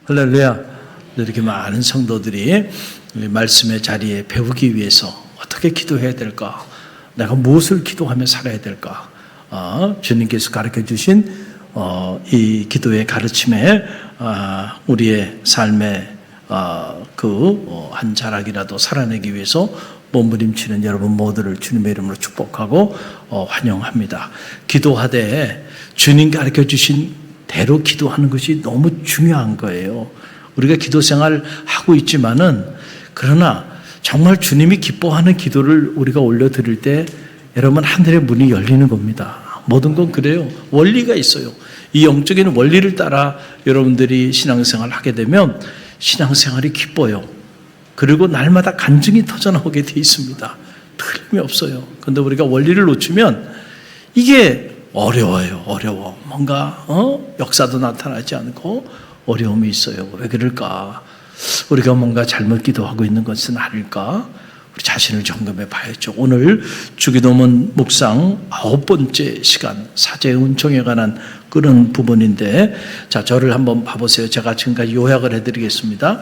할렐루야. 이렇게 많은 성도들이 말씀의 자리에 배우기 위해서 어떻게 기도해야 될까? 내가 무엇을 기도하며 살아야 될까? 주님께서 가르쳐 주신 이 기도의 가르침에 우리의 삶의 한 자락이라도 살아내기 위해서 몸부림치는 여러분 모두를 주님의 이름으로 축복하고 환영합니다. 기도하되 주님 가르쳐 주신 대로 기도하는 것이 너무 중요한 거예요. 우리가 기도 생활 하고 있지만은 그러나 정말 주님이 기뻐하는 기도를 우리가 올려드릴 때 여러분 하늘의 문이 열리는 겁니다. 모든 건 그래요. 원리가 있어요. 이 영적인 원리를 따라 여러분들이 신앙생활을 하게 되면 신앙생활이 기뻐요. 그리고 날마다 간증이 터져나오게 돼 있습니다. 틀림이 없어요. 그런데 우리가 원리를 놓치면 이게 어려워요. 어려워. 뭔가 역사도 나타나지 않고 어려움이 있어요. 왜 그럴까? 우리가 뭔가 잘못 기도하고 있는 것은 아닐까? 우리 자신을 점검해 봐야죠. 오늘 주기도문 묵상 9번째 시간 사제의 은총에 관한 그런 부분인데, 자, 저를 한번 봐보세요. 제가 지금까지 요약을 해드리겠습니다.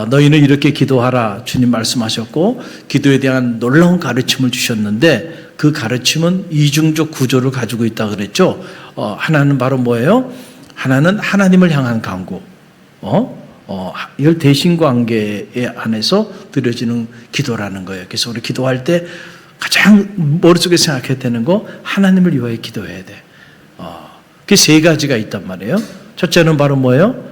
너희는 이렇게 기도하라 주님 말씀하셨고 기도에 대한 놀라운 가르침을 주셨는데 그 가르침은 이중적 구조를 가지고 있다 그랬죠. 하나는 바로 뭐예요? 하나는 하나님을 향한 간구. 이걸 대신관계에 안에서 드려지는 기도라는 거예요. 그래서 우리 기도할 때 가장 머릿속에 생각해야 되는 거 하나님을 위하여 기도해야 돼. 그게 세 가지가 있단 말이에요. 첫째는 바로 뭐예요?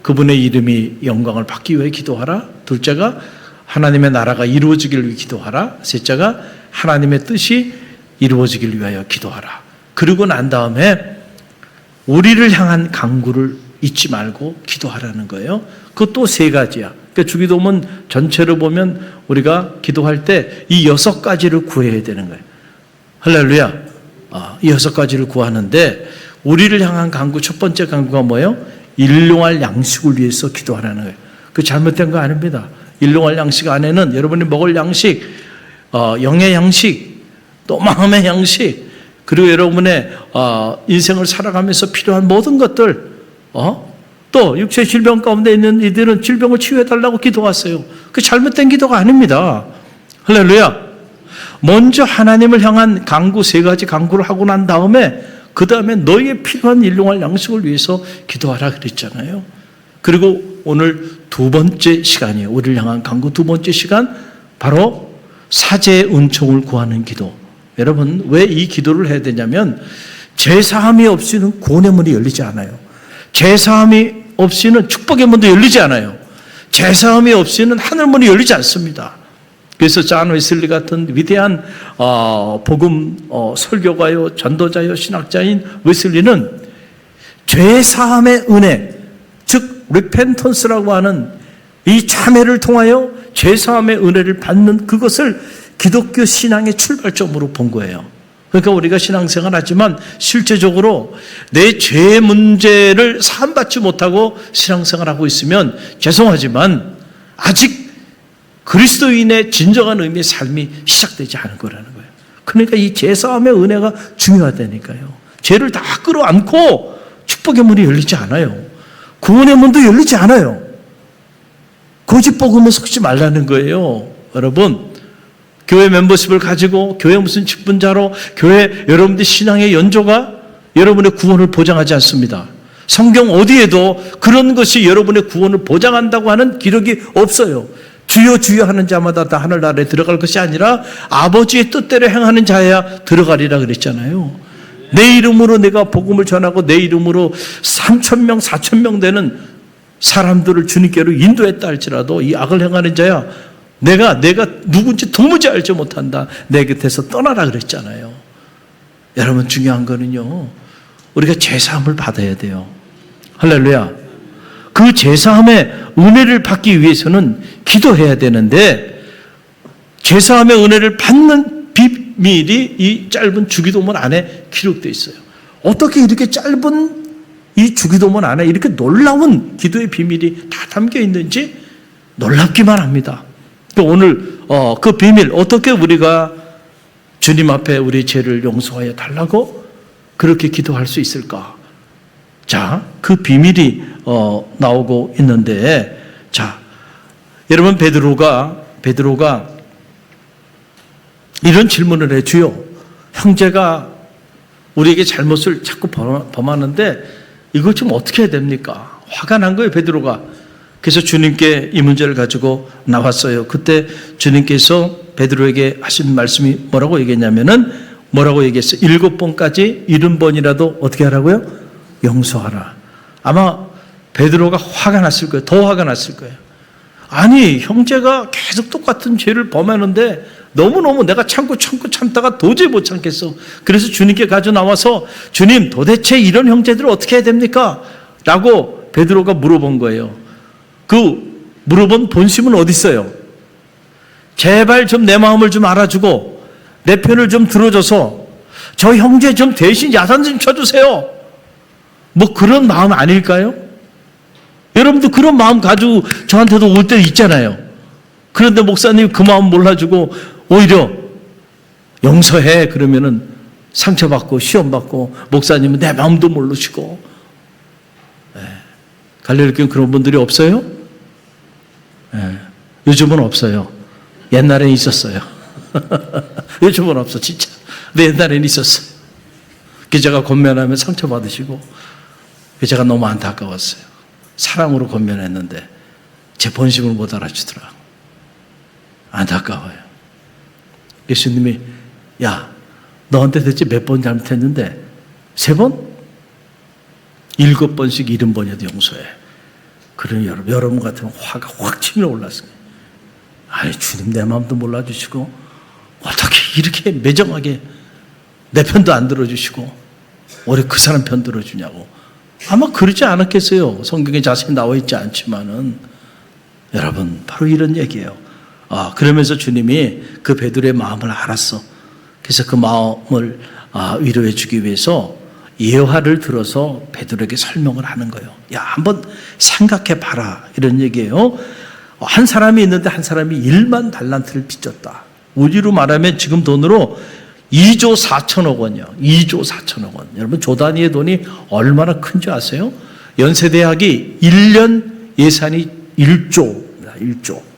그분의 이름이 영광을 받기 위해 기도하라. 둘째가 하나님의 나라가 이루어지기를 위해 기도하라. 셋째가 하나님의 뜻이 이루어지기를 위하여 기도하라. 그러고 난 다음에 우리를 향한 간구를 잊지 말고 기도하라는 거예요. 그것도 세 가지야. 그러니까 주기도문 전체를 보면 우리가 기도할 때 이 6가지를 구해야 되는 거예요. 할렐루야. 이 6가지를 구하는데 우리를 향한 간구, 첫 번째 간구가 뭐예요? 일용할 양식을 위해서 기도하라는 거예요. 그 잘못된 거 아닙니다. 일용할 양식 안에는 여러분이 먹을 양식, 영의 양식, 또 마음의 양식, 그리고 여러분의 인생을 살아가면서 필요한 모든 것들, 또 육체 질병 가운데 있는 이들은 질병을 치유해달라고 기도하세요. 그 잘못된 기도가 아닙니다. 할렐루야. 먼저 하나님을 향한 간구, 세 가지 간구를 하고 난 다음에 그 다음에 너희의 필요한 일용할 양식을 위해서 기도하라 그랬잖아요. 그리고 오늘 두 번째 시간이에요. 우리를 향한 간구 두 번째 시간, 바로 사제의 은총을 구하는 기도. 여러분, 왜 이 기도를 해야 되냐면 제사함이 없이는 구원의 문이 열리지 않아요. 제사함이 없이는 축복의 문도 열리지 않아요. 제사함이 없이는 하늘 문이 열리지 않습니다. 그래서 존 웨슬리 같은 위대한 복음 설교가요, 전도자요, 신학자인 웨슬리는 죄사함의 은혜, 즉 리펜턴스라고 하는 이 참회를 통하여 죄사함의 은혜를 받는 그것을 기독교 신앙의 출발점으로 본 거예요. 그러니까 우리가 신앙생활 하지만 실제적으로 내 죄 문제를 사함받지 못하고 신앙생활하고 있으면 죄송하지만 아직 그리스도인의 진정한 의미의 삶이 시작되지 않은 거라는 거예요. 그러니까 이 제사함의 은혜가 중요하다니까요. 죄를 다 끌어안고 축복의 문이 열리지 않아요. 구원의 문도 열리지 않아요. 거짓 복음을 섞지 말라는 거예요. 여러분, 교회 멤버십을 가지고 교회 무슨 직분자로 교회 여러분들 신앙의 연조가 여러분의 구원을 보장하지 않습니다. 성경 어디에도 그런 것이 여러분의 구원을 보장한다고 하는 기록이 없어요. 주여 주여 하는 자마다 다 하늘나라에 들어갈 것이 아니라 아버지의 뜻대로 행하는 자야 들어가리라 그랬잖아요. 내 이름으로 내가 복음을 전하고 내 이름으로 3,000명 4,000명 되는 사람들을 주님께로 인도했다 할지라도 이 악을 행하는 자야 내가 누군지 도무지 알지 못한다. 내 곁에서 떠나라 그랬잖아요. 여러분, 중요한 거는요, 우리가 제사함을 받아야 돼요. 할렐루야. 그 제사함의 은혜를 받기 위해서는 기도해야 되는데 제사함의 은혜를 받는 비밀이 이 짧은 주기도문 안에 기록되어 있어요. 어떻게 이렇게 짧은 이 주기도문 안에 이렇게 놀라운 기도의 비밀이 다 담겨 있는지 놀랍기만 합니다. 오늘 그 비밀, 어떻게 우리가 주님 앞에 우리 죄를 용서하여 달라고 그렇게 기도할 수 있을까? 자, 그 비밀이 나오고 있는데, 자, 여러분 베드로가 이런 질문을 해. 주여, 형제가 우리에게 잘못을 자꾸 범하는데 이걸 좀 어떻게 해야 됩니까? 화가 난 거예요, 베드로가. 그래서 주님께 이 문제를 가지고 나왔어요. 그때 주님께서 베드로에게 하신 말씀이 뭐라고 얘기했냐면은, 뭐라고 얘기했어요? 7번까지 70번이라도 어떻게 하라고요? 용서하라. 아마 베드로가 화가 났을 거예요. 더 화가 났을 거예요. 아니, 형제가 계속 똑같은 죄를 범하는데 너무너무 내가 참다가 도저히 못 참겠어. 그래서 주님께 가져 나와서, 주님, 도대체 이런 형제들을 어떻게 해야 됩니까? 라고 베드로가 물어본 거예요. 그 물어본 본심은 어디 있어요? 제발 좀 내 마음을 좀 알아주고 내 편을 좀 들어줘서 저 형제 좀 대신 야단 좀 쳐주세요. 뭐 그런 마음 아닐까요? 여러분도 그런 마음 가지고 저한테도 올 때 있잖아요. 그런데 목사님 그 마음 몰라주고 오히려 용서해 그러면은 상처받고 시험받고, 목사님은 내 마음도 모르시고. 갈릴리교는 그런 분들이 없어요? 요즘은 없어요. 옛날엔 있었어요. 요즘은 없어, 진짜. 근데 옛날엔 있었어요. 제가 권면하면 상처받으시고, 제가 너무 안타까웠어요. 사랑으로 권면했는데 제 본심을 못 알아주더라. 안타까워요. 예수님이, 야, 너한테 대체 몇 번 잘못했는데? 3번? 7번씩 70번이라도 용서해. 그러면 여러분 같으면 화가 확 치밀어 올랐어요. 아니, 주님 내 마음도 몰라주시고 어떻게 이렇게 매정하게 내 편도 안 들어주시고 오히려 그 사람 편 들어주냐고. 아마 그러지 않았겠어요. 성경에 자세히 나와 있지 않지만은. 여러분, 바로 이런 얘기예요. 그러면서 주님이 그 베드로의 마음을 알았어. 그래서 그 마음을 위로해 주기 위해서 예화를 들어서 베드로에게 설명을 하는 거예요. 야, 한번 생각해 봐라, 이런 얘기예요. 한 사람이 있는데 한 사람이 1만 달란트를 빚졌다. 우리로 말하면 지금 돈으로 2조 4천억 원이요. 2조 4천억 원. 여러분, 조 단위의 돈이 얼마나 큰지 아세요? 연세대학이 1년 예산이 1조입니다. 1조.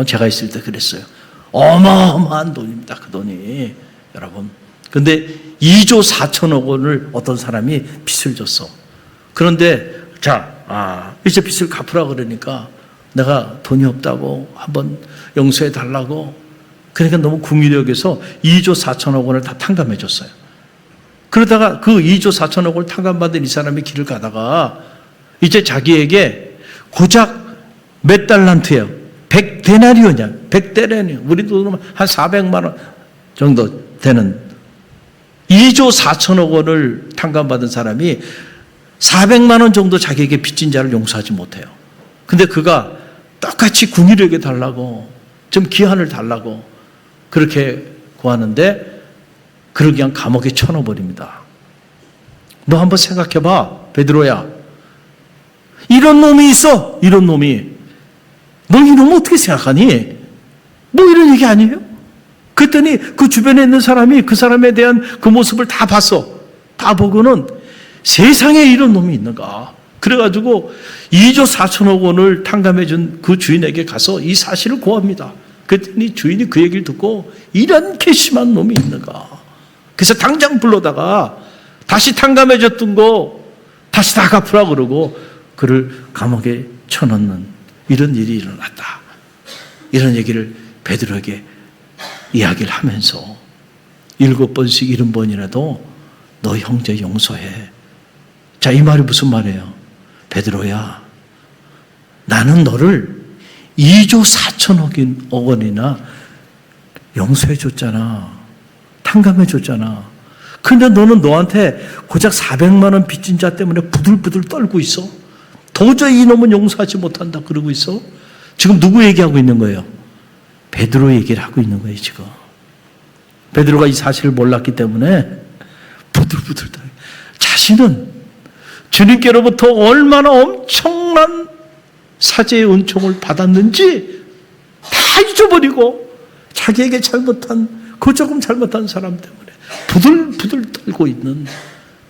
제가 있을 때 그랬어요. 어마어마한 돈입니다. 그 돈이. 여러분. 근데 2조 4천억 원을 어떤 사람이 빚을 줬어. 그런데 이제 빚을 갚으라 그러니까 내가 돈이 없다고 한번 용서해 달라고. 그러니까 너무 궁일이 여겨서 2조 4천억 원을 다 탕감해 줬어요. 그러다가 그 2조 4천억 원을 탕감받은 이 사람이 길을 가다가 이제 자기에게 고작 몇 달란트예요? 100데나리온이야. 100데나리온. 우리 돈으로 한 400만 원 정도 되는 2조 4천억 원을 탕감받은 사람이 400만 원 정도 자기에게 빚진 자를 용서하지 못해요. 근데 그가 똑같이 궁일에게 달라고, 좀 기한을 달라고 그렇게 구하는데 그를 그냥 감옥에 쳐넣어버립니다. 너 한번 생각해봐, 베드로야. 이런 놈이 있어. 이런 놈이. 너 이 놈 어떻게 생각하니? 뭐 이런 얘기 아니에요? 그랬더니 그 주변에 있는 사람이 그 사람에 대한 그 모습을 다 봤어. 다 보고는 세상에 이런 놈이 있는가. 그래가지고 2조 4천억 원을 탕감해준 그 주인에게 가서 이 사실을 고합니다. 그랬더니 주인이 그 얘기를 듣고 이런 괘씸한 놈이 있는가. 그래서 당장 불러다가 다시 탕감해줬던 거 다시 다 갚으라 그러고 그를 감옥에 쳐넣는 이런 일이 일어났다. 이런 얘기를 베드로에게 이야기를 하면서 7번씩 70번이라도 너 형제 용서해. 자, 이 말이 무슨 말이에요? 베드로야, 나는 너를 2조 4천억 원이나 용서해 줬잖아. 탕감해 줬잖아. 근데 너는 너한테 고작 400만 원 빚진 자 때문에 부들부들 떨고 있어. 도저히 이놈은 용서하지 못한다 그러고 있어. 지금 누구 얘기하고 있는 거예요? 베드로 얘기를 하고 있는 거예요, 지금. 베드로가 이 사실을 몰랐기 때문에 부들부들 떨고, 자신은 주님께로부터 얼마나 엄청난 사죄의 은총을 받았는지 다 잊어버리고 자기에게 잘못한, 그 조금 잘못한 사람 때문에 부들부들 떨고 있는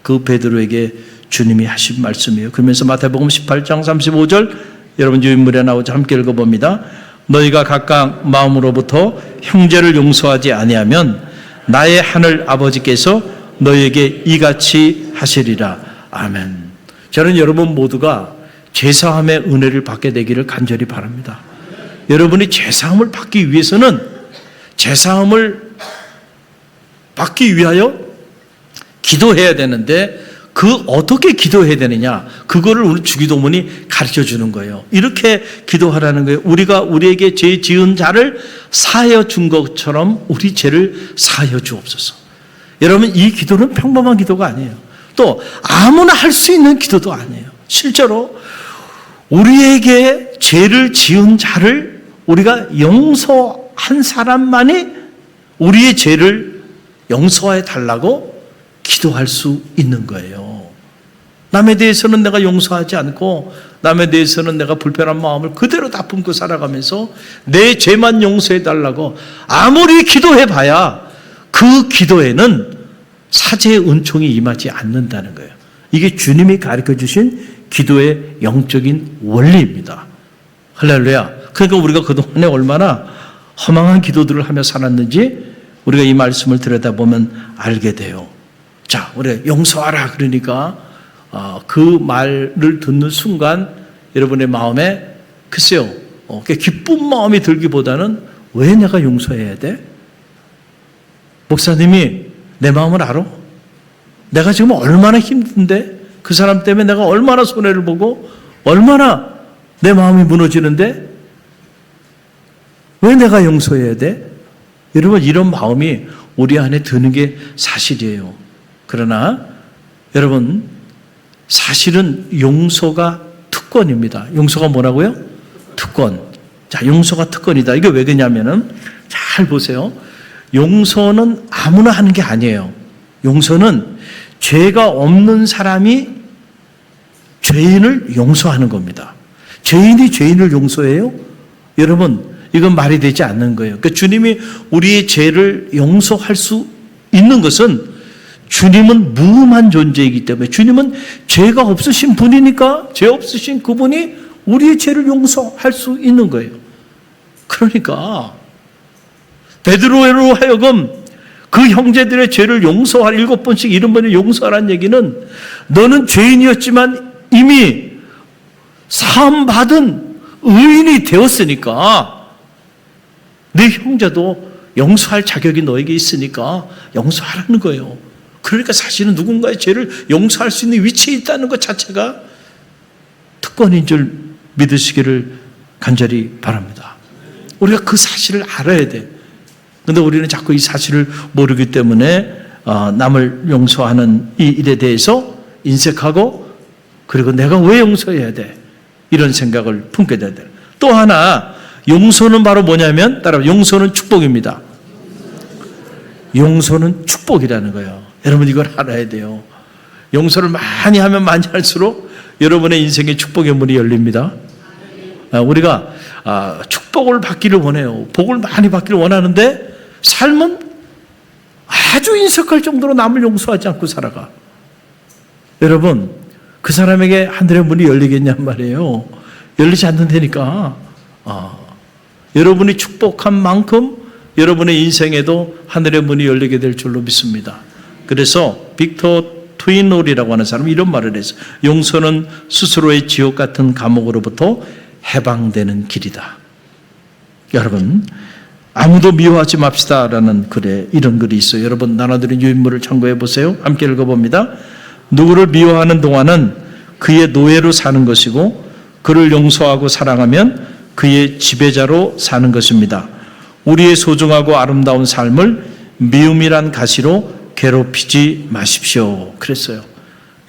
그 베드로에게 주님이 하신 말씀이에요. 그러면서 마태복음 18장 35절 여러분 유인물에 나오죠. 함께 읽어봅니다. 너희가 각각 마음으로부터 형제를 용서하지 아니하면 나의 하늘 아버지께서 너희에게 이같이 하시리라. 아멘. 저는 여러분 모두가 죄사함의 은혜를 받게 되기를 간절히 바랍니다. 여러분이 죄사함을 받기 위해서는 죄사함을 받기 위하여 기도해야 되는데 그 어떻게 기도해야 되느냐 그거를 우리 주기도문이 가르쳐 주는 거예요. 이렇게 기도하라는 거예요. 우리가 우리에게 죄 지은 자를 사하여 준 것처럼 우리 죄를 사하여 주옵소서. 여러분 이 기도는 평범한 기도가 아니에요. 또 아무나 할 수 있는 기도도 아니에요. 실제로 우리에게 죄를 지은 자를 우리가 용서한 사람만이 우리의 죄를 용서해 달라고 기도할 수 있는 거예요. 남에 대해서는 내가 용서하지 않고 남에 대해서는 내가 불편한 마음을 그대로 다 품고 살아가면서 내 죄만 용서해 달라고 아무리 기도해 봐야 그 기도에는 사죄의 은총이 임하지 않는다는 거예요. 이게 주님이 가르쳐 주신 기도의 영적인 원리입니다. 할렐루야. 그러니까 우리가 그동안에 얼마나 허망한 기도들을 하며 살았는지 우리가 이 말씀을 들여다보면 알게 돼요. 자, 우리가 용서하라 그러니까 그 말을 듣는 순간 여러분의 마음에 글쎄요, 기쁜 마음이 들기보다는 왜 내가 용서해야 돼? 목사님이 내 마음을 알아? 내가 지금 얼마나 힘든데 그 사람 때문에 내가 얼마나 손해를 보고 얼마나 내 마음이 무너지는데 왜 내가 용서해야 돼? 여러분 이런 마음이 우리 안에 드는 게 사실이에요. 그러나 여러분 사실은 용서가 특권입니다. 용서가 뭐라고요? 특권. 자, 용서가 특권이다. 이게 왜 그러냐면은 잘 보세요. 용서는 아무나 하는 게 아니에요. 용서는 죄가 없는 사람이 죄인을 용서하는 겁니다. 죄인이 죄인을 용서해요? 여러분 이건 말이 되지 않는 거예요. 그러니까 주님이 우리의 죄를 용서할 수 있는 것은 주님은 무음한 존재이기 때문에 주님은 죄가 없으신 분이니까 죄 없으신 그분이 우리의 죄를 용서할 수 있는 거예요. 그러니까 베드로로 하여금 그 형제들의 죄를 용서할 7번씩 70번을 용서하라는 얘기는 너는 죄인이었지만 이미 사함받은 의인이 되었으니까 네 형제도 용서할 자격이 너에게 있으니까 용서하라는 거예요. 그러니까 사실은 누군가의 죄를 용서할 수 있는 위치에 있다는 것 자체가 특권인 줄 믿으시기를 간절히 바랍니다. 우리가 그 사실을 알아야 돼. 그런데 우리는 자꾸 이 사실을 모르기 때문에 남을 용서하는 이 일에 대해서 인색하고 그리고 내가 왜 용서해야 돼? 이런 생각을 품게 돼야 돼. 또 하나 용서는 바로 뭐냐면 따라 용서는 축복입니다. 용서는 축복이라는 거예요. 여러분 이걸 알아야 돼요. 용서를 많이 하면 많이 할수록 여러분의 인생의 축복의 문이 열립니다. 우리가 축복을 받기를 원해요. 복을 많이 받기를 원하는데 삶은 아주 인색할 정도로 남을 용서하지 않고 살아가. 여러분 그 사람에게 하늘의 문이 열리겠냔 말이에요. 열리지 않는다니까. 여러분이 축복한 만큼 여러분의 인생에도 하늘의 문이 열리게 될 줄로 믿습니다. 그래서 빅터 트윈홀이라고 하는 사람이 이런 말을 했어요. 용서는 스스로의 지옥 같은 감옥으로부터 해방되는 길이다. 여러분 아무도 미워하지 맙시다라는 글에 이런 글이 있어요. 여러분 나눠드린 유인물을 참고해 보세요. 함께 읽어봅니다. 누구를 미워하는 동안은 그의 노예로 사는 것이고 그를 용서하고 사랑하면 그의 지배자로 사는 것입니다. 우리의 소중하고 아름다운 삶을 미움이란 가시로 괴롭히지 마십시오. 그랬어요.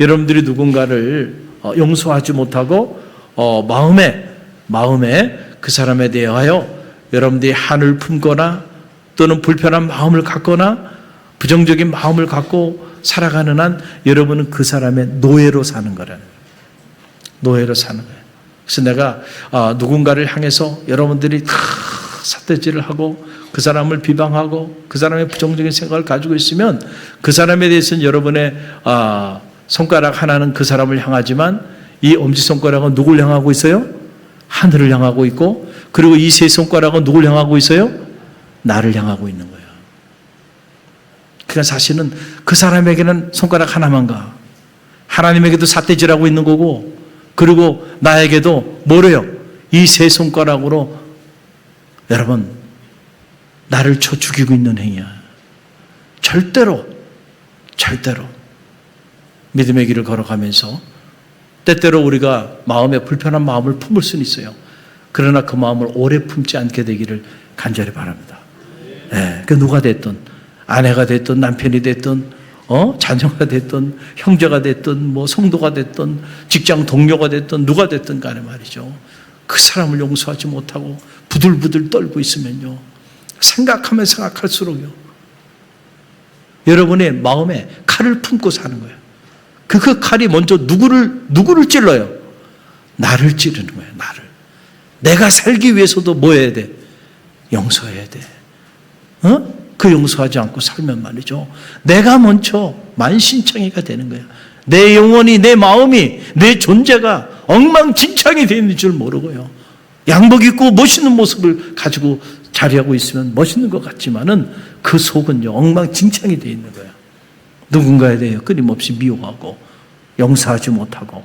여러분들이 누군가를 용서하지 못하고 마음에 그 사람에 대하여 여러분들이 한을 품거나 또는 불편한 마음을 갖거나 부정적인 마음을 갖고 살아가는 한 여러분은 그 사람의 노예로 사는 거라는 거예요. 노예로 사는 거예요. 그래서 내가 누군가를 향해서 여러분들이 다 삿대질을 하고 그 사람을 비방하고 그 사람의 부정적인 생각을 가지고 있으면 그 사람에 대해서는 여러분의 손가락 하나는 그 사람을 향하지만 이 엄지손가락은 누굴 향하고 있어요? 하늘을 향하고 있고, 그리고 이 세 손가락은 누굴 향하고 있어요? 나를 향하고 있는 거예요. 그러니까 사실은 그 사람에게는 손가락 하나만 가. 하나님에게도 삿대질하고 있는 거고, 그리고 나에게도 뭐래요? 이 세 손가락으로 여러분 나를 쳐 죽이고 있는 행위야. 절대로 믿음의 길을 걸어가면서 때때로 우리가 마음에 불편한 마음을 품을 수는 있어요. 그러나 그 마음을 오래 품지 않게 되기를 간절히 바랍니다. 그 누가 됐든, 아내가 됐든, 남편이 됐든, 자녀가 됐든, 형제가 됐든, 뭐 성도가 됐든, 직장 동료가 됐든, 누가 됐든 간에 말이죠. 그 사람을 용서하지 못하고 부들부들 떨고 있으면요, 생각하면 생각할수록요, 여러분의 마음에 칼을 품고 사는 거예요. 그 칼이 먼저 누구를 찔러요? 나를 찌르는 거예요. 나를. 내가 살기 위해서도 뭐 해야 돼? 용서해야 돼. 그 용서하지 않고 살면 말이죠, 내가 먼저 만신창이가 되는 거예요. 내 영혼이, 내 마음이, 내 존재가 엉망진창이 되어 있는 줄 모르고요, 양복 입고 멋있는 모습을 가지고 자리하고 있으면 멋있는 것 같지만은 그 속은요, 엉망진창이 되어 있는 거예요. 누군가에 대해 끊임없이 미워하고 용서하지 못하고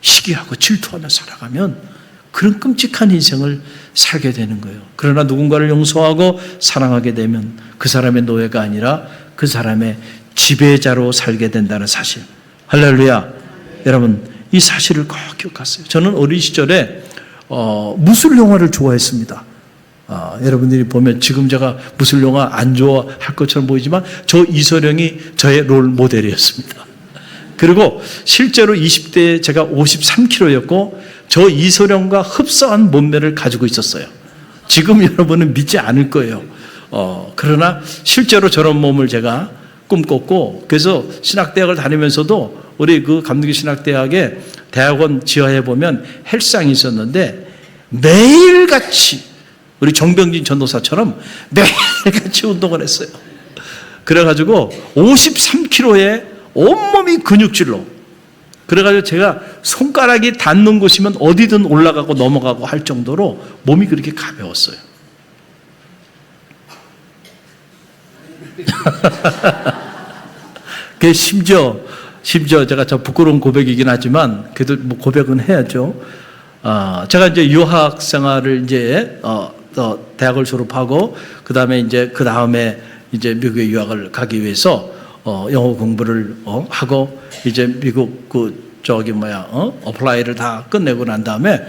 시기하고 질투하며 살아가면 그런 끔찍한 인생을 살게 되는 거예요. 그러나 누군가를 용서하고 사랑하게 되면 그 사람의 노예가 아니라 그 사람의 지배자로 살게 된다는 사실. 할렐루야. 여러분, 이 사실을 꼭 기억하세요. 저는 어린 시절에 무술 영화를 좋아했습니다. 여러분들이 보면 지금 제가 무술 영화 안 좋아할 것처럼 보이지만 저 이소룡이 저의 롤 모델이었습니다. 그리고 실제로 20대에 제가 53kg였고 저 이소룡과 흡사한 몸매를 가지고 있었어요. 지금 여러분은 믿지 않을 거예요. 그러나 실제로 저런 몸을 제가 꿈꿨고, 그래서 신학대학을 다니면서도 우리 그 감독의 신학대학에 대학원 지하에 보면 헬스장이 있었는데 매일같이 우리 정병진 전도사처럼 매일같이 운동을 했어요. 그래가지고 53kg에 온몸이 근육질로, 그래가지고 제가 손가락이 닿는 곳이면 어디든 올라가고 넘어가고 할 정도로 몸이 그렇게 가벼웠어요. 그 심지어 제가 저 부끄러운 고백이긴 하지만 그래도 뭐 고백은 해야죠. 제가 이제 유학 생활을 이제 대학을 졸업하고 그 다음에 이제 미국에 유학을 가기 위해서 영어 공부를 하고 이제 미국 어플라이를 다 끝내고 난 다음에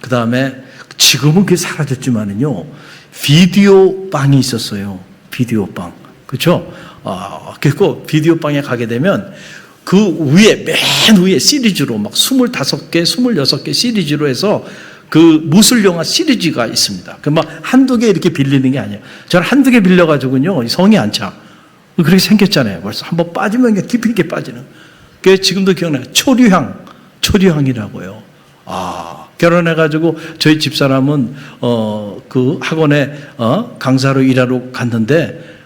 그 다음에 지금은 그게 사라졌지만은요, 비디오 방이 있었어요. 비디오 방. 그렇죠? 그리고 비디오 방에 가게 되면 그 위에, 맨 위에 시리즈로 막 25개, 26개 시리즈로 해서 그 무술 영화 시리즈가 있습니다. 그 막 한두 개 이렇게 빌리는 게 아니에요. 저는 한두 개 빌려가지고요, 성이 안 차. 그렇게 생겼잖아요. 벌써 한번 빠지면 깊이 있게 빠지는. 그게 지금도 기억나요. 초류향이라고요. 결혼해가지고 저희 집사람은 그 학원에 강사로 일하러 갔는데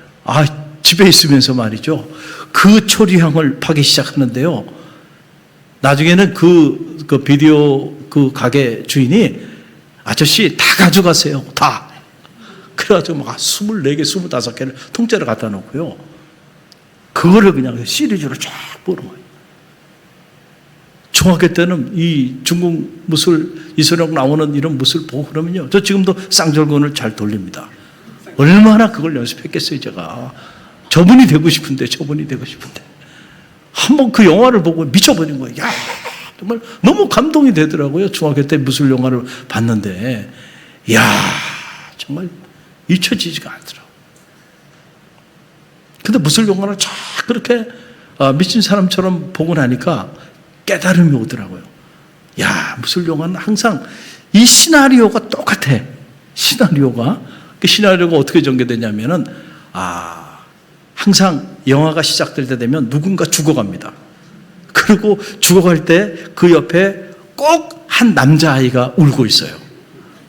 집에 있으면서 말이죠, 그 초류향을 파기 시작하는데요. 나중에는 그 비디오 그 가게 주인이 아저씨 다 가져가세요. 다. 그래가지고 막 24개, 25개를 통째로 갖다 놓고요, 그거를 그냥 시리즈로 쫙 보는 거예요. 중학교 때는 이 중국 무술, 이소룡 나오는 이런 무술 보고 그러면요, 저 지금도 쌍절곤을 잘 돌립니다. 얼마나 그걸 연습했겠어요, 제가. 저분이 되고 싶은데. 한번 그 영화를 보고 미쳐버린 거예요. 야, 정말 너무 감동이 되더라고요. 중학교 때 무술 영화를 봤는데, 야, 정말 잊혀지지가 않더라고요. 근데 무술 영화를 쫙 그렇게 미친 사람처럼 보고 나니까 깨달음이 오더라고요. 야, 무술 영화는 항상 이 시나리오가 똑같아. 시나리오가 어떻게 전개되냐면은, 항상 영화가 시작될 때 되면 누군가 죽어갑니다. 그리고 죽어갈 때 그 옆에 꼭 한 남자아이가 울고 있어요.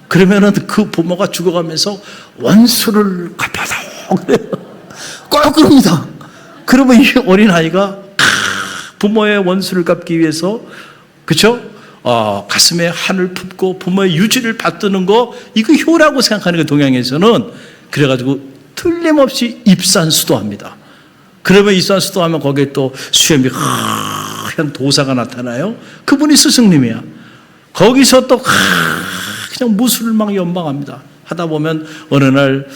그러면은 그 부모가 죽어가면서 원수를 갚아다오. 꼭 그럽니다. 그러면 이 어린아이가 부모의 원수를 갚기 위해서, 그렇죠? 가슴에 한을 품고 부모의 유지를 받드는 거, 이거 효라고 생각하는 게 동양에서는. 그래가지고 틀림없이 입산수도합니다. 그러면 입산수도하면 거기에 또 수염이 하얀 도사가 나타나요. 그분이 스승님이야. 거기서 또 그냥 무술을 막 연방합니다. 하다 보면 어느 날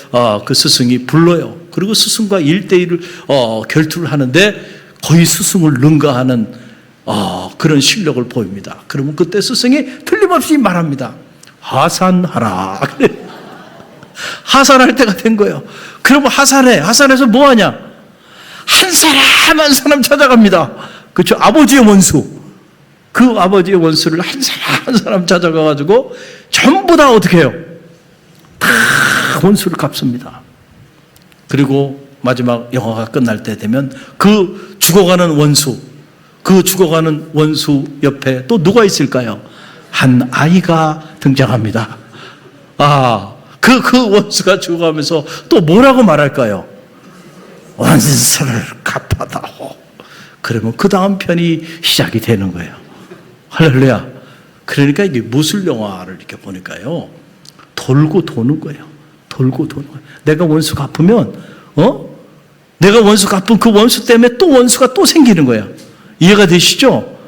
그 스승이 불러요. 그리고 스승과 1대1을 결투를 하는데 거의 스승을 능가하는 그런 실력을 보입니다. 그러면 그때 스승이 틀림없이 말합니다. 하산하라. 하산할 때가 된 거예요. 그러면 하산해서 뭐 하냐? 한 사람 찾아갑니다. 그렇죠? 아버지의 원수. 그 아버지의 원수를 한 사람 찾아가가지고 전부 다 어떻게 해요? 다 원수를 갚습니다. 그리고 마지막 영화가 끝날 때 되면 그 죽어가는 원수 옆에 또 누가 있을까요? 한 아이가 등장합니다. 그 원수가 죽어가면서 또 뭐라고 말할까요? 원수를 갚아다오. 그러면 그 다음 편이 시작이 되는 거예요. 할렐루야. 그러니까 이게 무술 영화를 이렇게 보니까요, 돌고 도는 거예요. 돌고 도는 거예요. 내가 원수 갚으면, 내가 원수 갚은 그 원수 때문에 또 원수가 또 생기는 거예요. 이해가 되시죠?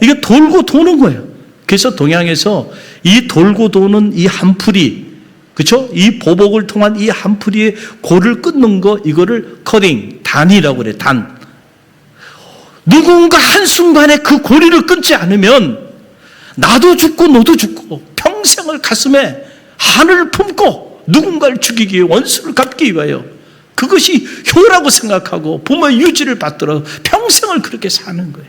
이게 돌고 도는 거예요. 그래서 동양에서 이 돌고 도는 이 한풀이, 그렇죠? 이 보복을 통한 이 한풀이의 골을 끊는 거, 이거를 커팅, 단이라고 그래요. 단. 누군가 한순간에 그 고리를 끊지 않으면 나도 죽고 너도 죽고 평생을 가슴에 한을 품고 누군가를 죽이기 위해 원수를 갚기 위하여 그것이 효라고 생각하고 부모의 유지를 받더라도 평생을 그렇게 사는 거예요.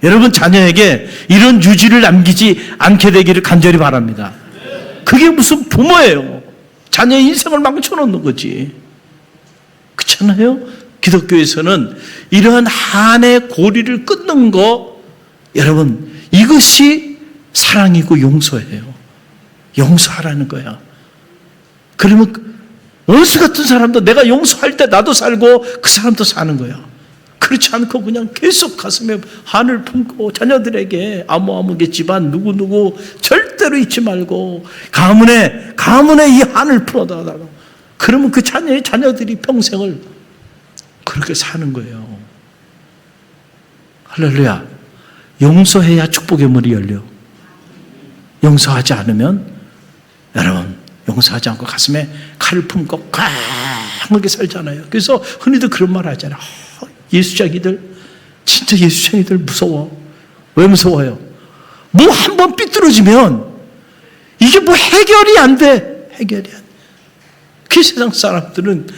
여러분 자녀에게 이런 유지를 남기지 않게 되기를 간절히 바랍니다. 그게 무슨 부모예요. 자녀의 인생을 망쳐놓는 거지. 그렇잖아요? 기독교에서는 이러한 한의 고리를 끊는 거, 여러분 이것이 사랑이고 용서예요. 용서하라는 거야. 그러면 원수 같은 사람도 내가 용서할 때 나도 살고 그 사람도 사는 거야. 그렇지 않고 그냥 계속 가슴에 한을 품고 자녀들에게 아무개 집안 누구 절대로 잊지 말고 가문에 이 한을 풀어달라고. 그러면 그 자녀들이 평생을 그렇게 사는 거예요. 할렐루야. 용서해야 축복의 문이 열려. 용서하지 않으면, 여러분 용서하지 않고 가슴에 칼을 품고 강하게 살잖아요. 그래서 흔히들 그런 말 하잖아요. 예수쟁이들, 진짜 예수쟁이들 무서워. 왜 무서워요? 뭐 한 번 삐뚤어지면 이게 뭐 해결이 안 돼. 해결이 안 돼. 그 세상 사람들은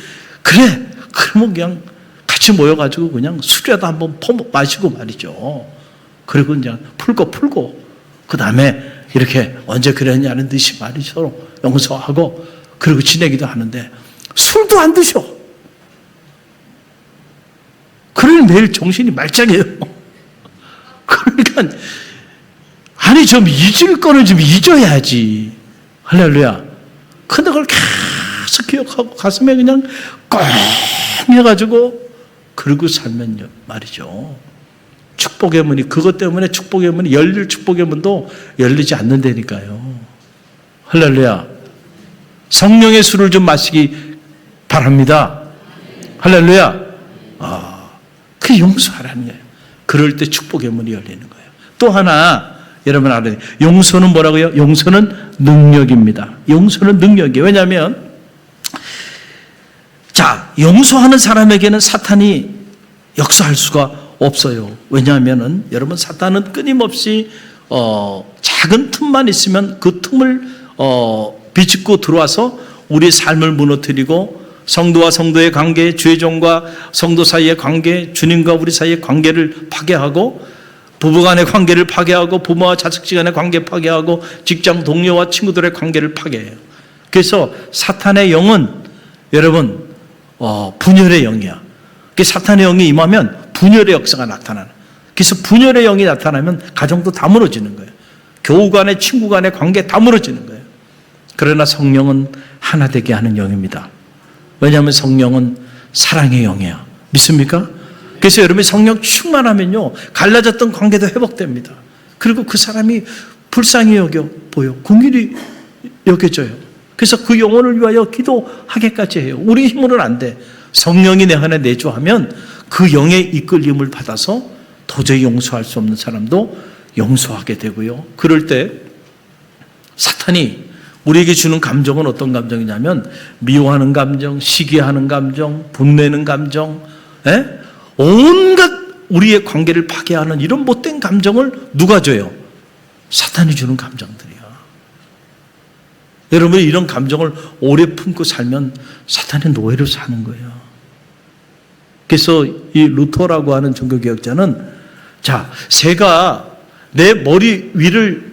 그러면 그냥 같이 모여가지고 그냥 술이라도 한번 마시고 말이죠. 그리고 그냥 풀고 그 다음에 이렇게 언제 그랬냐는 듯이 말이죠. 서로 용서하고 그리고 지내기도 하는데 술도 안 드셔. 그러니 매일 정신이 말짱해요. 그러니까 아니 좀 잊을 거는 좀 잊어야지. 할렐루야. 근데 그걸 계속 기억하고 가슴에 그냥 꽁 해가지고 그러고 살면 말이죠. 축복의 문이, 그것 때문에 축복의 문이 열릴 축복의 문도 열리지 않는다니까요. 할렐루야. 성령의 술을 좀 마시기 바랍니다. 할렐루야. 그 용서하라는 거예요. 그럴 때 축복의 문이 열리는 거예요. 또 하나 여러분 알아야 돼요. 용서는 뭐라고요? 용서는 능력입니다. 용서는 능력이에요. 왜냐하면 용서하는 사람에게는 사탄이 역사할 수가 없어요. 왜냐하면 여러분 사탄은 끊임없이 작은 틈만 있으면 그 틈을 비집고 들어와서 우리의 삶을 무너뜨리고 성도와 성도의 관계, 죄종과 성도 사이의 관계, 주님과 우리 사이의 관계를 파괴하고 부부간의 관계를 파괴하고 부모와 자식 간의 관계 파괴하고 직장 동료와 친구들의 관계를 파괴해요. 그래서 사탄의 영은 여러분 분열의 영이야. 사탄의 영이 임하면 분열의 역사가 나타나는. 그래서 분열의 영이 나타나면 가정도 다 무너지는 거예요. 교우 간의 친구 간의 관계 다 무너지는 거예요. 그러나 성령은 하나 되게 하는 영입니다. 왜냐하면 성령은 사랑의 영이야. 믿습니까? 그래서 여러분이 성령 충만하면요, 갈라졌던 관계도 회복됩니다. 그리고 그 사람이 불쌍히 여겨 보여, 긍휼히 여겨져요. 그래서 그 영혼을 위하여 기도하게까지 해요. 우리 힘으로는 안 돼. 성령이 내 안에 내주하면 그 영의 이끌림을 받아서 도저히 용서할 수 없는 사람도 용서하게 되고요. 그럴 때 사탄이 우리에게 주는 감정은 어떤 감정이냐면 미워하는 감정, 시기하는 감정, 분내는 감정, 온갖 우리의 관계를 파괴하는 이런 못된 감정을 누가 줘요? 사탄이 주는 감정들이야. 여러분이 이런 감정을 오래 품고 살면 사탄의 노예로 사는 거예요. 그래서 이 루터라고 하는 종교개혁자는, 자, 새가 내 머리 위를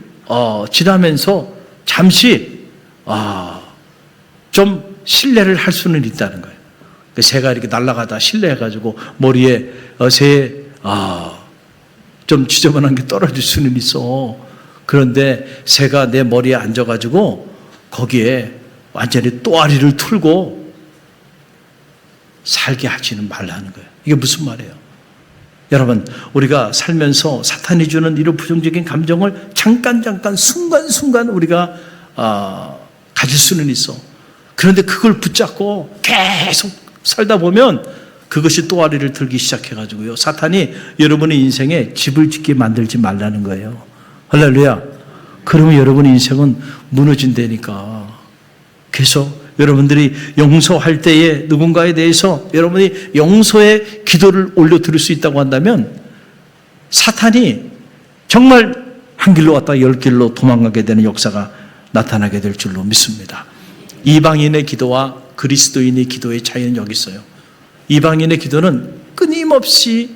지나면서 잠시 좀 신뢰를 할 수는 있다는 거예요. 새가 이렇게 날아가다 신뢰해가지고 머리에 새에 좀 지저분한 게 떨어질 수는 있어. 그런데 새가 내 머리에 앉아가지고 거기에 완전히 또아리를 틀고 살게 하지는 말라는 거예요. 이게 무슨 말이에요? 여러분, 우리가 살면서 사탄이 주는 이런 부정적인 감정을 잠깐 순간순간 우리가 가질 수는 있어. 그런데 그걸 붙잡고 계속 살다 보면 그것이 또아리를 들기 시작해가지고요, 사탄이 여러분의 인생에 집을 짓게 만들지 말라는 거예요. 할렐루야. 그러면 여러분의 인생은 무너진다니까. 그래서 여러분들이 용서할 때에 누군가에 대해서 여러분이 용서의 기도를 올려드릴 수 있다고 한다면 사탄이 정말 한 길로 왔다가 10길로 도망가게 되는 역사가 나타나게 될 줄로 믿습니다. 이방인의 기도와 그리스도인의 기도의 차이는 여기 있어요. 이방인의 기도는 끊임없이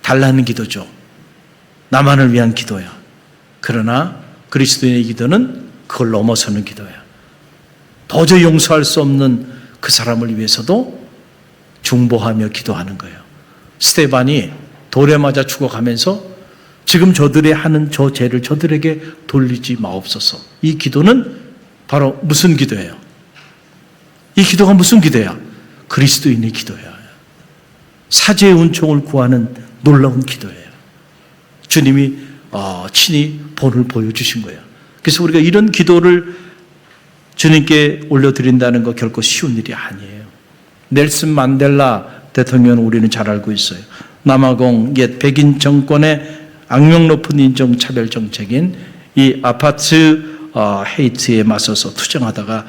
달라는 기도죠. 나만을 위한 기도야. 그러나 그리스도인의 기도는 그걸 넘어서는 기도야. 도저히 용서할 수 없는 그 사람을 위해서도 중보하며 기도하는 거예요. 스데반이 돌에 맞아 죽어가면서 지금 저들이 하는 저 죄를 저들에게 돌리지 마옵소서. 이 기도는 바로 무슨 기도예요? 이 기도가 무슨 기도야? 그리스도인의 기도야. 사죄의 은총을 구하는 놀라운 기도예요. 주님이 친히 본을 보여주신 거예요. 그래서 우리가 이런 기도를 주님께 올려드린다는 거 결코 쉬운 일이 아니에요. 넬슨 만델라 대통령은 우리는 잘 알고 있어요. 남아공 옛 백인 정권의 악명 높은 인종차별 정책인 이 아파트 헤이트에 맞서서 투쟁하다가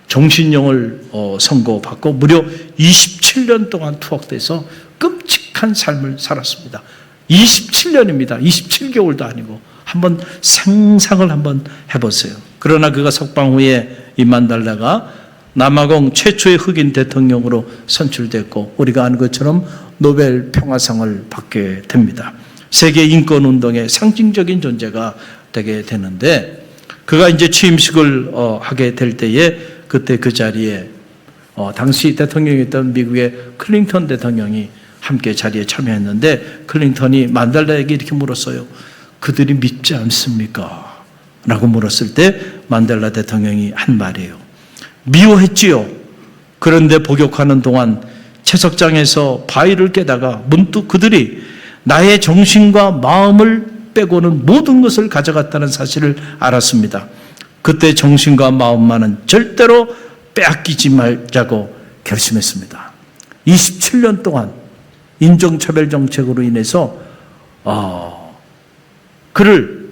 종신형을 선고받고 무려 27년 동안 투옥돼서 끔찍한 삶을 살았습니다. 27년입니다. 27개월도 아니고. 한번 상상을 한번 해보세요. 그러나 그가 석방 후에 이 만달라가 남아공 최초의 흑인 대통령으로 선출됐고 우리가 아는 것처럼 노벨 평화상을 받게 됩니다. 세계 인권운동의 상징적인 존재가 되게 되는데 그가 이제 취임식을 하게 될 때에 그때 그 자리에 당시 대통령이었던 미국의 클린턴 대통령이 함께 자리에 참여했는데 클린턴이 만달라에게 이렇게 물었어요. 그들이 믿지 않습니까? 라고 물었을 때 만델라 대통령이 한 말이에요. 미워했지요. 그런데 복역하는 동안 채석장에서 바위를 깨다가 문득 그들이 나의 정신과 마음을 빼고는 모든 것을 가져갔다는 사실을 알았습니다. 그때 정신과 마음만은 절대로 빼앗기지 말자고 결심했습니다. 27년 동안 인종차별 정책으로 인해서 그를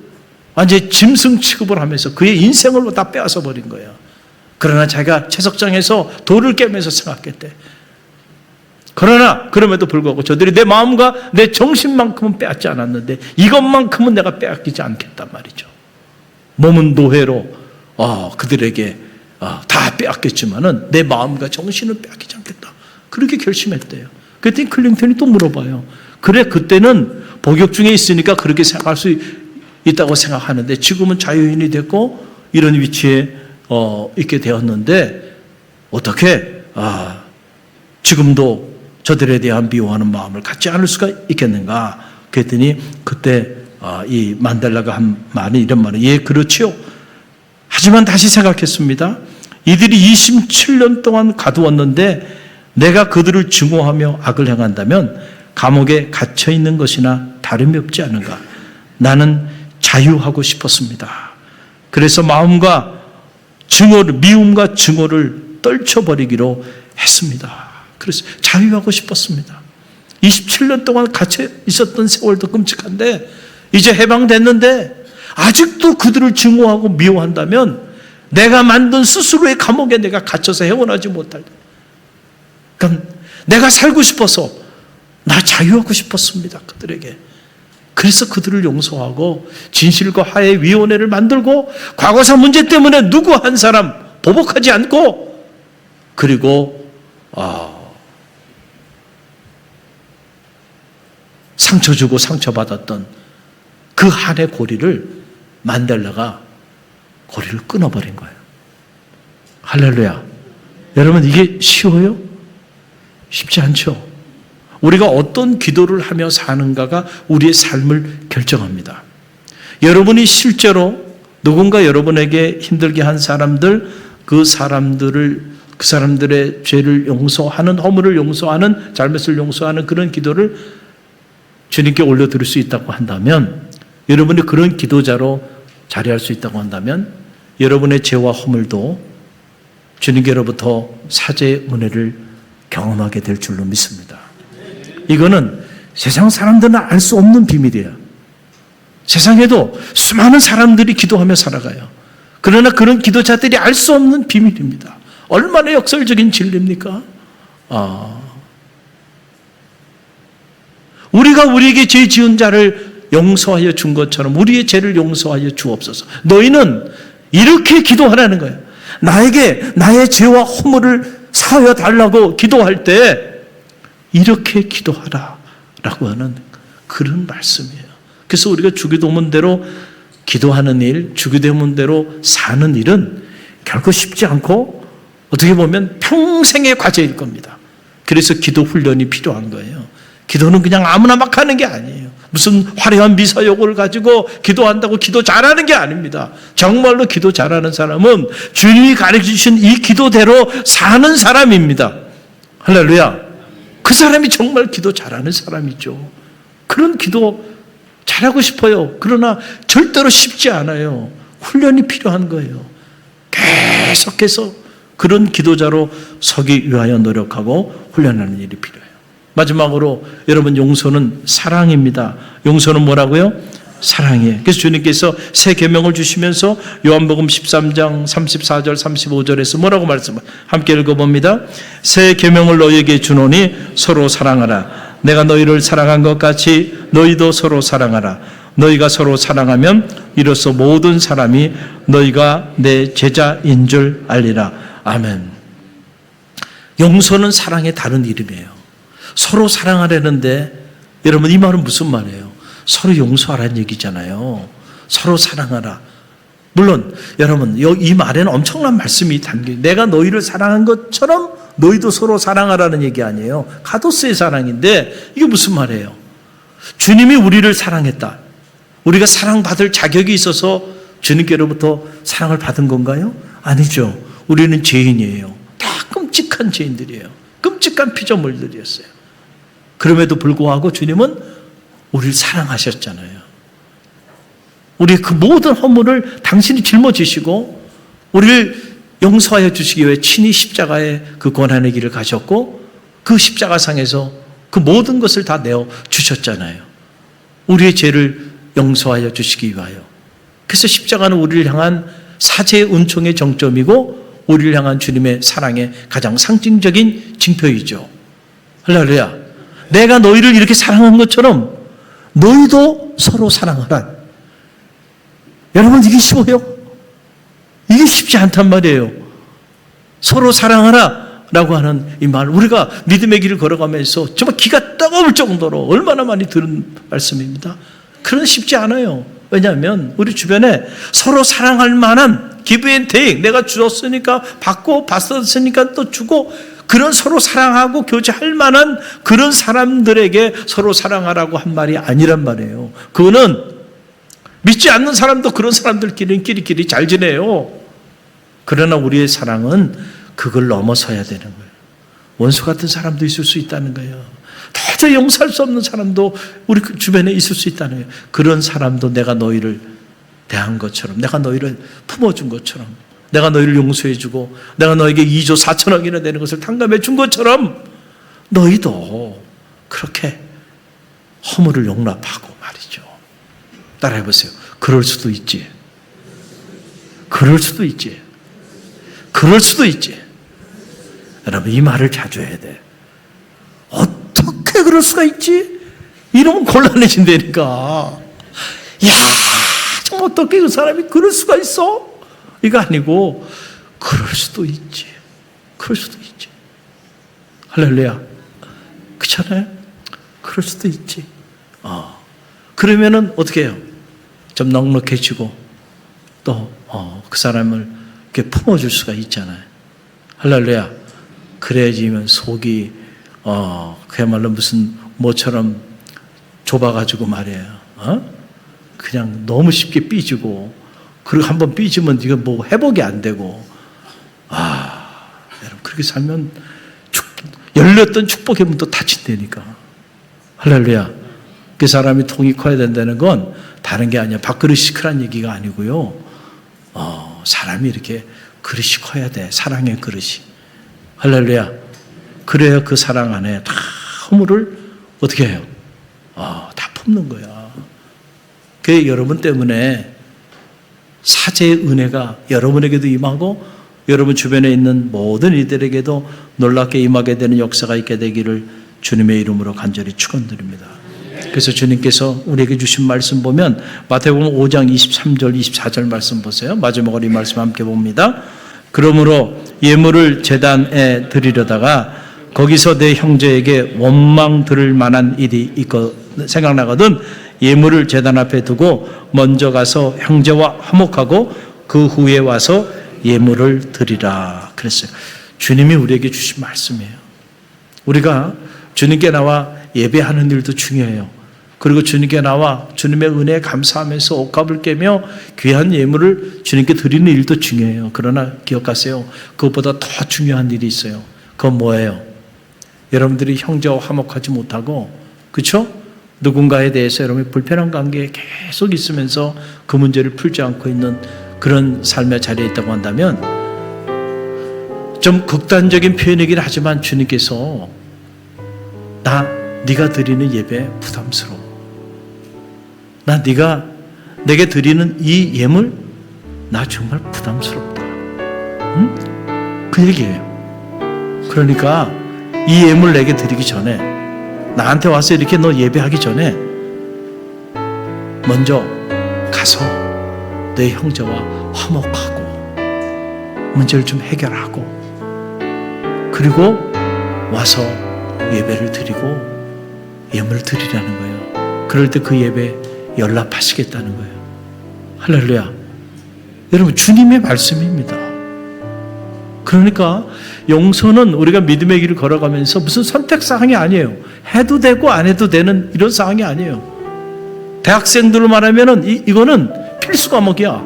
완전히 짐승 취급을 하면서 그의 인생을 다 빼앗아 버린 거예요. 그러나 자기가 채석장에서 돌을 깨면서 생각했대. 그러나 그럼에도 불구하고 저들이 내 마음과 내 정신만큼은 빼앗지 않았는데 이것만큼은 내가 빼앗기지 않겠단 말이죠. 몸은 노예로 그들에게 다 빼앗겼지만은 내 마음과 정신은 빼앗기지 않겠다. 그렇게 결심했대요. 그랬더니 클린턴이 또 물어봐요. 그래, 그때는 복역 중에 있으니까 그렇게 생각할 수 있다고 생각하는데 지금은 자유인이 됐고 이런 위치에 있게 되었는데 어떻게 지금도 저들에 대한 미워하는 마음을 갖지 않을 수가 있겠는가? 그랬더니 그때 이 만델라가 한 말이 이런 말이에요. 예, 그렇지요. 하지만 다시 생각했습니다. 이들이 27년 동안 가두었는데 내가 그들을 증오하며 악을 행한다면 감옥에 갇혀 있는 것이나 다름이 없지 않은가. 나는 자유하고 싶었습니다. 그래서 마음과 미움과 증오를 떨쳐버리기로 했습니다. 그래서 자유하고 싶었습니다. 27년 동안 갇혀 있었던 세월도 끔찍한데 이제 해방됐는데 아직도 그들을 증오하고 미워한다면 내가 만든 스스로의 감옥에 내가 갇혀서 헤어나지 못할 때, 그러니까 내가 살고 싶어서 나 자유하고 싶었습니다. 그들에게. 그래서 그들을 용서하고 진실과 화해 위원회를 만들고 과거사 문제 때문에 누구 한 사람 보복하지 않고, 그리고 상처 주고 상처받았던 그 한의 고리를 만델라가 고리를 끊어버린 거예요. 할렐루야. 여러분, 이게 쉬워요? 쉽지 않죠. 우리가 어떤 기도를 하며 사는가가 우리의 삶을 결정합니다. 여러분이 실제로 누군가 여러분에게 힘들게 한 사람들, 그 사람들의 죄를 용서하는, 허물을 용서하는, 잘못을 용서하는 그런 기도를 주님께 올려드릴 수 있다고 한다면, 여러분이 그런 기도자로 자리할 수 있다고 한다면 여러분의 죄와 허물도 주님께로부터 사죄의 은혜를 경험하게 될 줄로 믿습니다. 이거는 세상 사람들은 알 수 없는 비밀이에요. 세상에도 수많은 사람들이 기도하며 살아가요. 그러나 그런 기도자들이 알 수 없는 비밀입니다. 얼마나 역설적인 진리입니까? 우리가 우리에게 죄 지은 자를 용서하여 준 것처럼 우리의 죄를 용서하여 주옵소서. 너희는 이렇게 기도하라는 거예요. 나에게 나의 죄와 허물을 사하여 달라고 기도할 때 이렇게 기도하라 라고 하는 그런 말씀이에요. 그래서 우리가 주기도문대로 기도하는 일, 주기도문대로 사는 일은 결코 쉽지 않고 어떻게 보면 평생의 과제일 겁니다. 그래서 기도 훈련이 필요한 거예요. 기도는 그냥 아무나 막 하는 게 아니에요. 무슨 화려한 미사여구를 가지고 기도한다고 기도 잘하는 게 아닙니다. 정말로 기도 잘하는 사람은 주님이 가르쳐주신 이 기도대로 사는 사람입니다. 할렐루야. 그 사람이 정말 기도 잘하는 사람이죠. 그런 기도 잘하고 싶어요. 그러나 절대로 쉽지 않아요. 훈련이 필요한 거예요. 계속해서 그런 기도자로 서기 위하여 노력하고 훈련하는 일이 필요해요. 마지막으로 여러분, 용서는 사랑입니다. 용서는 뭐라고요? 사랑이에요. 그래서 주님께서 새 계명을 주시면서 요한복음 13장 34절 35절에서 뭐라고 말씀을 함께 읽어봅니다. 새 계명을 너희에게 주노니 서로 사랑하라. 내가 너희를 사랑한 것 같이 너희도 서로 사랑하라. 너희가 서로 사랑하면 이로써 모든 사람이 너희가 내 제자인 줄 알리라. 아멘. 용서는 사랑의 다른 이름이에요. 서로 사랑하려는데 여러분, 이 말은 무슨 말이에요? 서로 용서하라는 얘기잖아요. 서로 사랑하라. 물론 여러분, 이 말에는 엄청난 말씀이 담겨요. 내가 너희를 사랑한 것처럼 너희도 서로 사랑하라는 얘기 아니에요. 가도스의 사랑인데 이게 무슨 말이에요? 주님이 우리를 사랑했다. 우리가 사랑받을 자격이 있어서 주님께로부터 사랑을 받은 건가요? 아니죠. 우리는 죄인이에요. 다 끔찍한 죄인들이에요. 끔찍한 피조물들이었어요. 그럼에도 불구하고 주님은 우리를 사랑하셨잖아요. 우리의 그 모든 허물을 당신이 짊어지시고 우리를 용서하여 주시기 위해 친히 십자가의 그 고난의 길을 가셨고 그 십자가상에서 그 모든 것을 다 내어 주셨잖아요. 우리의 죄를 용서하여 주시기 위하여. 그래서 십자가는 우리를 향한 사죄의 은총의 정점이고 우리를 향한 주님의 사랑의 가장 상징적인 징표이죠. 할렐루야. 내가 너희를 이렇게 사랑한 것처럼 너희도 서로 사랑하라. 여러분, 이게 쉬워요? 이게 쉽지 않단 말이에요. 서로 사랑하라 라고 하는 이 말, 우리가 믿음의 길을 걸어가면서 정말 기가 따가울 정도로 얼마나 많이 들은 말씀입니다. 그런 쉽지 않아요. 왜냐하면 우리 주변에 서로 사랑할 만한 give and take, 내가 주었으니까 받고 받았으니까 또 주고, 그런 서로 사랑하고 교제할 만한 그런 사람들에게 서로 사랑하라고 한 말이 아니란 말이에요. 그거는 믿지 않는 사람도 그런 사람들끼리는 끼리끼리 잘 지내요. 그러나 우리의 사랑은 그걸 넘어서야 되는 거예요. 원수 같은 사람도 있을 수 있다는 거예요. 도저히 용서할 수 없는 사람도 우리 주변에 있을 수 있다는 거예요. 그런 사람도 내가 너희를 대한 것처럼, 내가 너희를 품어준 것처럼, 내가 너희를 용서해주고 내가 너에게 2조 4천억이나 되는 것을 탕감해 준 것처럼 너희도 그렇게 허물을 용납하고 말이죠. 따라해보세요. 그럴 수도 있지. 그럴 수도 있지. 그럴 수도 있지. 여러분, 이 말을 자주 해야 돼. 어떻게 그럴 수가 있지? 이러면 곤란해진다니까. 야, 좀 어떻게 그 사람이 그럴 수가 있어? 이거 아니고, 그럴 수도 있지. 그럴 수도 있지. 할렐루야. 그렇잖아요? 그럴 수도 있지. 그러면은 어떻게 해요? 좀 넉넉해지고, 또, 그 사람을 이렇게 품어줄 수가 있잖아요. 할렐루야. 그래야지면 속이, 그야말로 무슨 뭐처럼 좁아가지고 말이에요. 그냥 너무 쉽게 삐지고, 그리고 한번 삐지면 이거 뭐 회복이 안 되고, 여러분, 그렇게 살면 열렸던 축복의 문도 닫힌다니까. 할렐루야. 그 사람이 통이 커야 된다는 건 다른 게 아니야. 밥그릇이 크란 얘기가 아니고요. 사람이 이렇게 그릇이 커야 돼. 사랑의 그릇이. 할렐루야. 그래야 그 사랑 안에 다 허물을 어떻게 해요? 다 품는 거야. 그게 여러분 때문에 사제의 은혜가 여러분에게도 임하고 여러분 주변에 있는 모든 이들에게도 놀랍게 임하게 되는 역사가 있게 되기를 주님의 이름으로 간절히 축원드립니다. 그래서 주님께서 우리에게 주신 말씀 보면 마태복음 5장 23절 24절 말씀 보세요. 마지막으로 이 말씀 함께 봅니다. 그러므로 예물을 제단에 드리려다가 거기서 내 형제에게 원망 들을 만한 일이 있고 생각나거든 예물을 제단 앞에 두고 먼저 가서 형제와 화목하고 그 후에 와서 예물을 드리라 그랬어요. 주님이 우리에게 주신 말씀이에요. 우리가 주님께 나와 예배하는 일도 중요해요. 그리고 주님께 나와 주님의 은혜에 감사하면서 옷값을 깨며 귀한 예물을 주님께 드리는 일도 중요해요. 그러나 기억하세요. 그것보다 더 중요한 일이 있어요. 그건 뭐예요? 여러분들이 형제와 화목하지 못하고, 그렇죠? 누군가에 대해서 여러분이 불편한 관계에 계속 있으면서 그 문제를 풀지 않고 있는 그런 삶의 자리에 있다고 한다면, 좀 극단적인 표현이긴 하지만 주님께서 네가 드리는 예배 부담스러워. 네가 내게 드리는 이 예물 나 정말 부담스럽다. 응? 그 얘기예요. 그러니까 이 예물 내게 드리기 전에, 나한테 와서 이렇게 너 예배하기 전에 먼저 가서 내 형제와 화목하고 문제를 좀 해결하고 그리고 와서 예배를 드리고 예물을 드리라는 거예요. 그럴 때 그 예배 연락하시겠다는 거예요. 할렐루야. 여러분, 주님의 말씀입니다. 그러니까 용서는 우리가 믿음의 길을 걸어가면서 무슨 선택사항이 아니에요. 해도 되고 안 해도 되는 이런 사항이 아니에요. 대학생들로 말하면 이거는 필수 과목이야.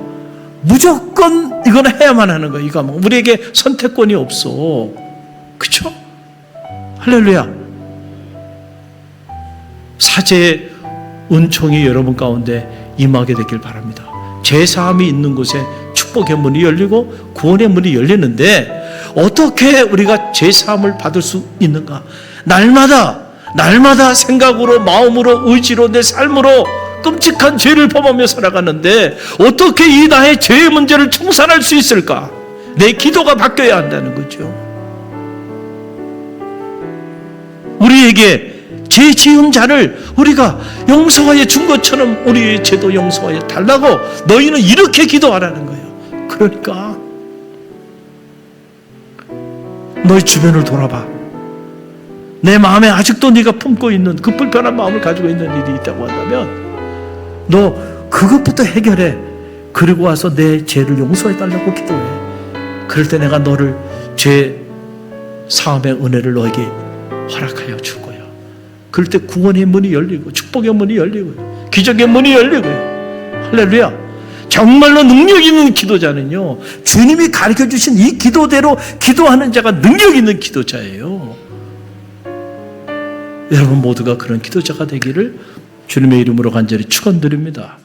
무조건 이거는 해야만 하는 거야. 이 과목. 우리에게 선택권이 없어. 그렇죠? 할렐루야. 사제의 은총이 여러분 가운데 임하게 되길 바랍니다. 제사함이 있는 곳에 축복의 문이 열리고 구원의 문이 열리는데 어떻게 우리가 제사함을 받을 수 있는가? 날마다 생각으로, 마음으로, 의지로, 내 삶으로 끔찍한 죄를 범하며 살아가는데 어떻게 이 나의 죄의 문제를 청산할 수 있을까? 내 기도가 바뀌어야 한다는 거죠. 우리에게 죄 지은 자를 우리가 용서하여 준 것처럼 우리의 죄도 용서하여 달라고 너희는 이렇게 기도하라는 거예요. 그러니까 너희 주변을 돌아봐. 내 마음에 아직도 네가 품고 있는 그 불편한 마음을 가지고 있는 일이 있다고 한다면 너 그것부터 해결해. 그리고 와서 내 죄를 용서해 달라고 기도해. 그럴 때 내가 너를 죄 사함의 은혜를 너에게 허락하여 줄 거야. 그럴 때 구원의 문이 열리고 축복의 문이 열리고 기적의 문이 열리고요. 할렐루야. 정말로 능력 있는 기도자는요, 주님이 가르쳐 주신 이 기도대로 기도하는 자가 능력 있는 기도자예요. 여러분 모두가 그런 기도자가 되기를 주님의 이름으로 간절히 축원드립니다.